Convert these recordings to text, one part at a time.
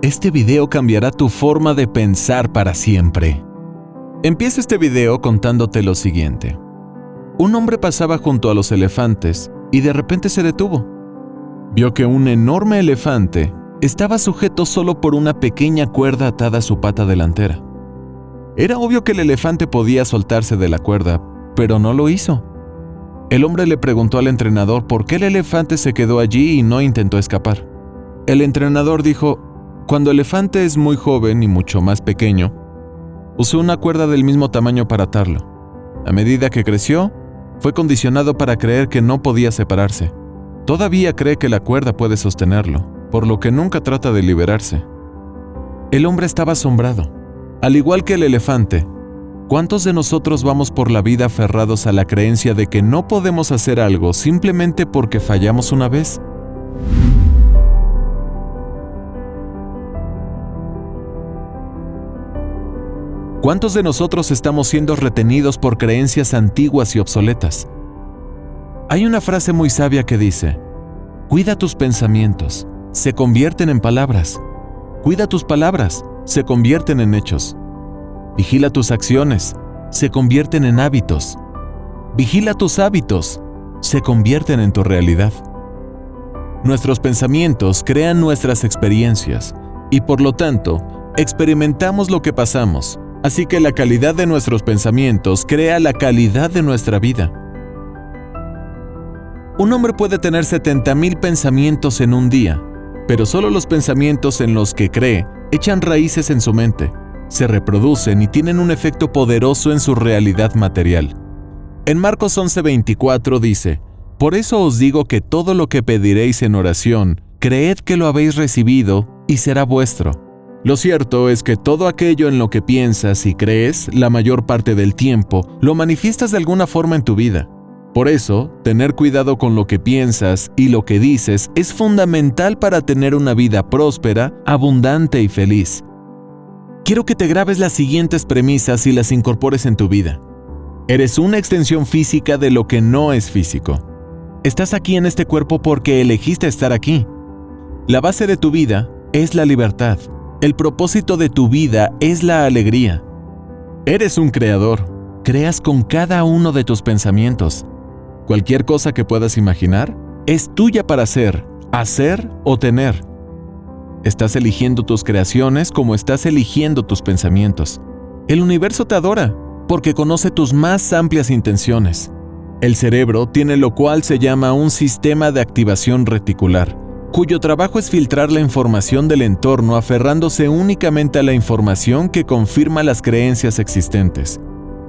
Este video cambiará tu forma de pensar para siempre. Empiezo este video contándote lo siguiente. Un hombre pasaba junto a los elefantes y de repente se detuvo. Vio que un enorme elefante estaba sujeto solo por una pequeña cuerda atada a su pata delantera. Era obvio que el elefante podía soltarse de la cuerda, pero no lo hizo. El hombre le preguntó al entrenador por qué el elefante se quedó allí y no intentó escapar. El entrenador dijo: cuando el elefante es muy joven y mucho más pequeño, usó una cuerda del mismo tamaño para atarlo. A medida que creció, fue condicionado para creer que no podía separarse. Todavía cree que la cuerda puede sostenerlo, por lo que nunca trata de liberarse. El hombre estaba asombrado. Al igual que el elefante, ¿cuántos de nosotros vamos por la vida aferrados a la creencia de que no podemos hacer algo simplemente porque fallamos una vez? ¿Cuántos de nosotros estamos siendo retenidos por creencias antiguas y obsoletas? Hay una frase muy sabia que dice: cuida tus pensamientos, se convierten en palabras. Cuida tus palabras, se convierten en hechos. Vigila tus acciones, se convierten en hábitos. Vigila tus hábitos, se convierten en tu realidad. Nuestros pensamientos crean nuestras experiencias y por lo tanto, experimentamos lo que pasamos. Así que la calidad de nuestros pensamientos crea la calidad de nuestra vida. Un hombre puede tener 70,000 pensamientos en un día, pero solo los pensamientos en los que cree echan raíces en su mente, se reproducen y tienen un efecto poderoso en su realidad material. En Marcos 11:24 dice: por eso os digo que todo lo que pediréis en oración, creed que lo habéis recibido y será vuestro. Lo cierto es que todo aquello en lo que piensas y crees, la mayor parte del tiempo, lo manifiestas de alguna forma en tu vida. Por eso, tener cuidado con lo que piensas y lo que dices es fundamental para tener una vida próspera, abundante y feliz. Quiero que te grabes las siguientes premisas y las incorpores en tu vida. Eres una extensión física de lo que no es físico. Estás aquí en este cuerpo porque elegiste estar aquí. La base de tu vida es la libertad. El propósito de tu vida es la alegría. Eres un creador. Creas con cada uno de tus pensamientos. Cualquier cosa que puedas imaginar es tuya para hacer o tener. Estás eligiendo tus creaciones como estás eligiendo tus pensamientos. El universo te adora porque conoce tus más amplias intenciones. El cerebro tiene lo cual se llama un sistema de activación reticular, cuyo trabajo es filtrar la información del entorno aferrándose únicamente a la información que confirma las creencias existentes.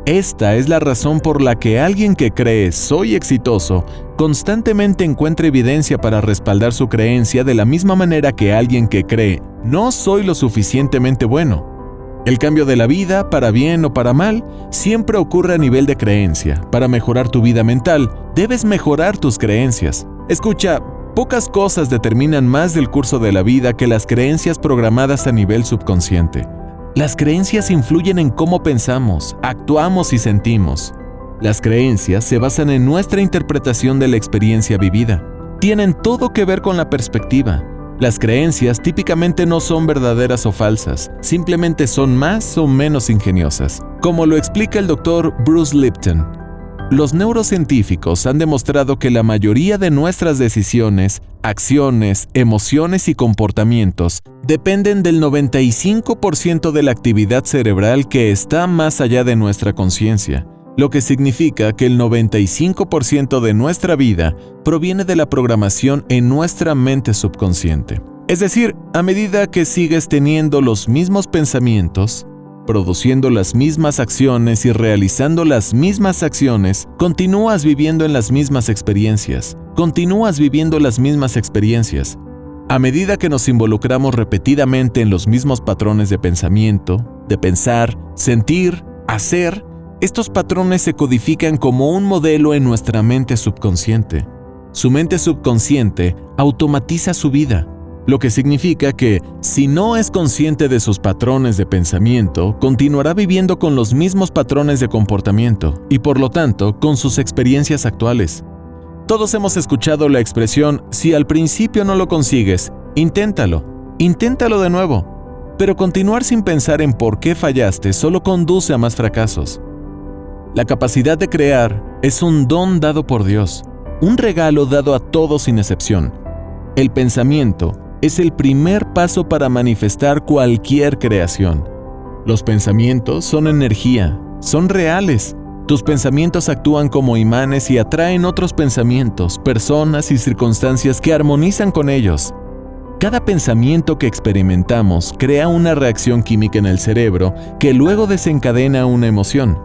Esta es la razón por la que alguien que cree «soy exitoso» constantemente encuentra evidencia para respaldar su creencia de la misma manera que alguien que cree «no soy lo suficientemente bueno». El cambio de la vida, para bien o para mal, siempre ocurre a nivel de creencia. Para mejorar tu vida mental, debes mejorar tus creencias. Escucha, pocas cosas determinan más del curso de la vida que las creencias programadas a nivel subconsciente. Las creencias influyen en cómo pensamos, actuamos y sentimos. Las creencias se basan en nuestra interpretación de la experiencia vivida. Tienen todo que ver con la perspectiva. Las creencias típicamente no son verdaderas o falsas, simplemente son más o menos ingeniosas. Como lo explica el Dr. Bruce Lipton, los neurocientíficos han demostrado que la mayoría de nuestras decisiones, acciones, emociones y comportamientos dependen del 95% de la actividad cerebral que está más allá de nuestra conciencia, lo que significa que el 95% de nuestra vida proviene de la programación en nuestra mente subconsciente. Es decir, a medida que sigues teniendo los mismos pensamientos, produciendo las mismas acciones y realizando las mismas acciones, continúas viviendo en las mismas experiencias. A medida que nos involucramos repetidamente en los mismos patrones de pensamiento, de pensar, sentir, hacer, estos patrones se codifican como un modelo en nuestra mente subconsciente. Su mente subconsciente automatiza su vida, lo que significa que, si no es consciente de sus patrones de pensamiento, continuará viviendo con los mismos patrones de comportamiento y, por lo tanto, con sus experiencias actuales. Todos hemos escuchado la expresión, si al principio no lo consigues, inténtalo. Inténtalo de nuevo, pero continuar sin pensar en por qué fallaste solo conduce a más fracasos. La capacidad de crear es un don dado por Dios, un regalo dado a todos sin excepción. El pensamiento es el primer paso para manifestar cualquier creación. Los pensamientos son energía, son reales. Tus pensamientos actúan como imanes y atraen otros pensamientos, personas y circunstancias que armonizan con ellos. Cada pensamiento que experimentamos crea una reacción química en el cerebro que luego desencadena una emoción.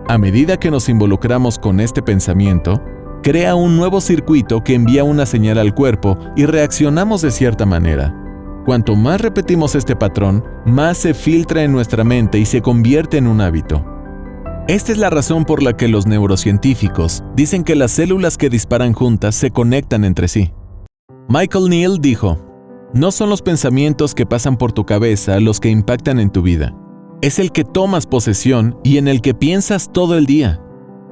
A medida que nos involucramos con este pensamiento, crea un nuevo circuito que envía una señal al cuerpo y reaccionamos de cierta manera. Cuanto más repetimos este patrón, más se filtra en nuestra mente y se convierte en un hábito. Esta es la razón por la que los neurocientíficos dicen que las células que disparan juntas se conectan entre sí. Michael Neill dijo: "No son los pensamientos que pasan por tu cabeza los que impactan en tu vida. Es el que tomas posesión y en el que piensas todo el día.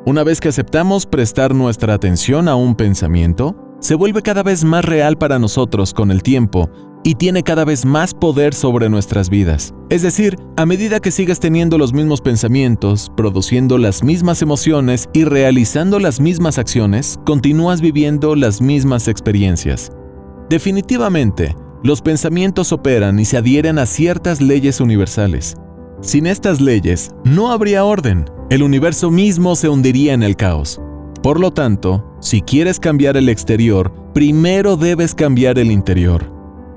Una vez que aceptamos prestar nuestra atención a un pensamiento, se vuelve cada vez más real para nosotros con el tiempo y tiene cada vez más poder sobre nuestras vidas. Es decir, a medida que sigas teniendo los mismos pensamientos, produciendo las mismas emociones y realizando las mismas acciones, continúas viviendo las mismas experiencias. Definitivamente, los pensamientos operan y se adhieren a ciertas leyes universales. Sin estas leyes, no habría orden. El universo mismo se hundiría en el caos. Por lo tanto, si quieres cambiar el exterior, primero debes cambiar el interior.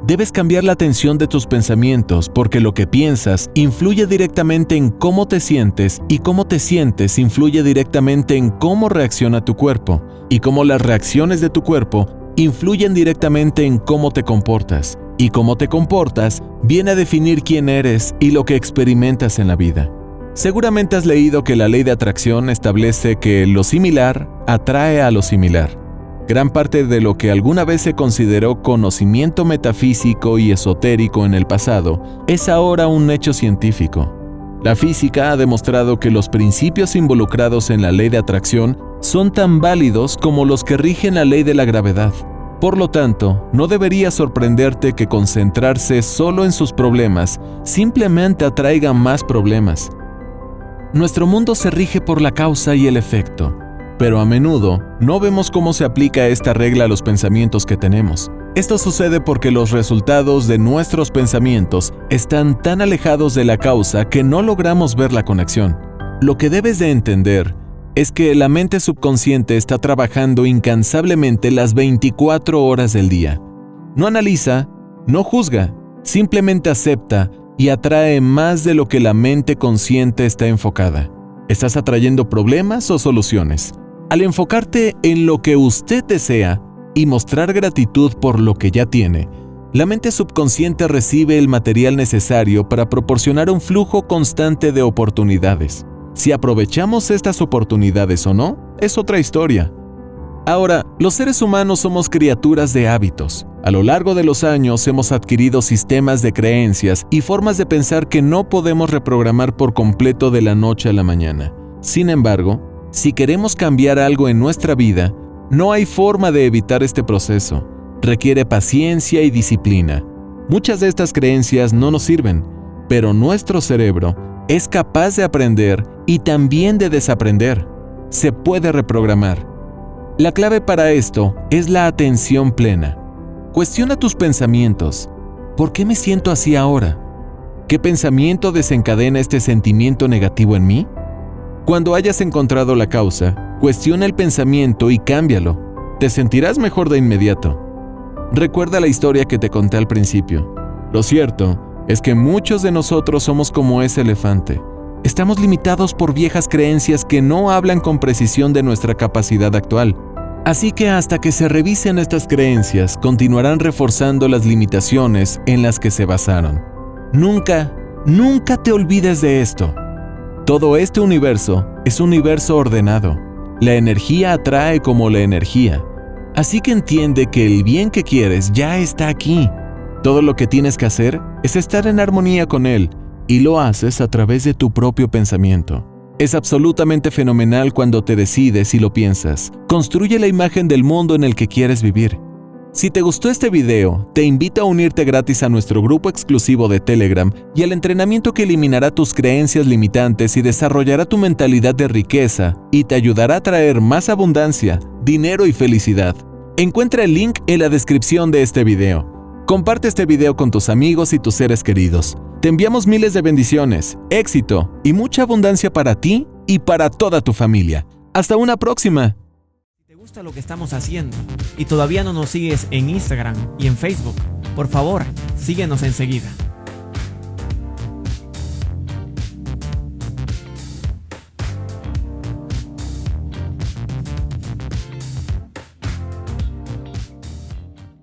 Debes cambiar la atención de tus pensamientos porque lo que piensas influye directamente en cómo te sientes y cómo te sientes influye directamente en cómo reacciona tu cuerpo y cómo las reacciones de tu cuerpo influyen directamente en cómo te comportas y cómo te comportas viene a definir quién eres y lo que experimentas en la vida. Seguramente has leído que la ley de atracción establece que lo similar atrae a lo similar. Gran parte de lo que alguna vez se consideró conocimiento metafísico y esotérico en el pasado es ahora un hecho científico. La física ha demostrado que los principios involucrados en la ley de atracción son tan válidos como los que rigen la ley de la gravedad. Por lo tanto, no debería sorprenderte que concentrarse solo en sus problemas simplemente atraiga más problemas. Nuestro mundo se rige por la causa y el efecto, pero a menudo no vemos cómo se aplica esta regla a los pensamientos que tenemos. Esto sucede porque los resultados de nuestros pensamientos están tan alejados de la causa que no logramos ver la conexión. Lo que debes de entender es que la mente subconsciente está trabajando incansablemente las 24 horas del día. No analiza, no juzga, simplemente acepta y atrae más de lo que la mente consciente está enfocada. ¿Estás atrayendo problemas o soluciones? Al enfocarte en lo que usted desea y mostrar gratitud por lo que ya tiene, la mente subconsciente recibe el material necesario para proporcionar un flujo constante de oportunidades. Si aprovechamos estas oportunidades o no, es otra historia. Ahora, los seres humanos somos criaturas de hábitos. A lo largo de los años hemos adquirido sistemas de creencias y formas de pensar que no podemos reprogramar por completo de la noche a la mañana. Sin embargo, si queremos cambiar algo en nuestra vida, no hay forma de evitar este proceso. Requiere paciencia y disciplina. Muchas de estas creencias no nos sirven, pero nuestro cerebro es capaz de aprender y también de desaprender. Se puede reprogramar. La clave para esto es la atención plena. Cuestiona tus pensamientos. ¿Por qué me siento así ahora? ¿Qué pensamiento desencadena este sentimiento negativo en mí? Cuando hayas encontrado la causa, cuestiona el pensamiento y cámbialo. Te sentirás mejor de inmediato. Recuerda la historia que te conté al principio. Lo cierto es que muchos de nosotros somos como ese elefante. Estamos limitados por viejas creencias que no hablan con precisión de nuestra capacidad actual. Así que hasta que se revisen estas creencias, continuarán reforzando las limitaciones en las que se basaron. Nunca te olvides de esto. Todo este universo es un universo ordenado. La energía atrae como la energía. Así que entiende que el bien que quieres ya está aquí. Todo lo que tienes que hacer es estar en armonía con él, y lo haces a través de tu propio pensamiento. Es absolutamente fenomenal cuando te decides y lo piensas. Construye la imagen del mundo en el que quieres vivir. Si te gustó este video, te invito a unirte gratis a nuestro grupo exclusivo de Telegram y al entrenamiento que eliminará tus creencias limitantes y desarrollará tu mentalidad de riqueza y te ayudará a traer más abundancia, dinero y felicidad. Encuentra el link en la descripción de este video. Comparte este video con tus amigos y tus seres queridos. Te enviamos miles de bendiciones, éxito y mucha abundancia para ti y para toda tu familia. ¡Hasta una próxima! Si te gusta lo que estamos haciendo y todavía no nos sigues en Instagram y en Facebook, por favor, síguenos enseguida.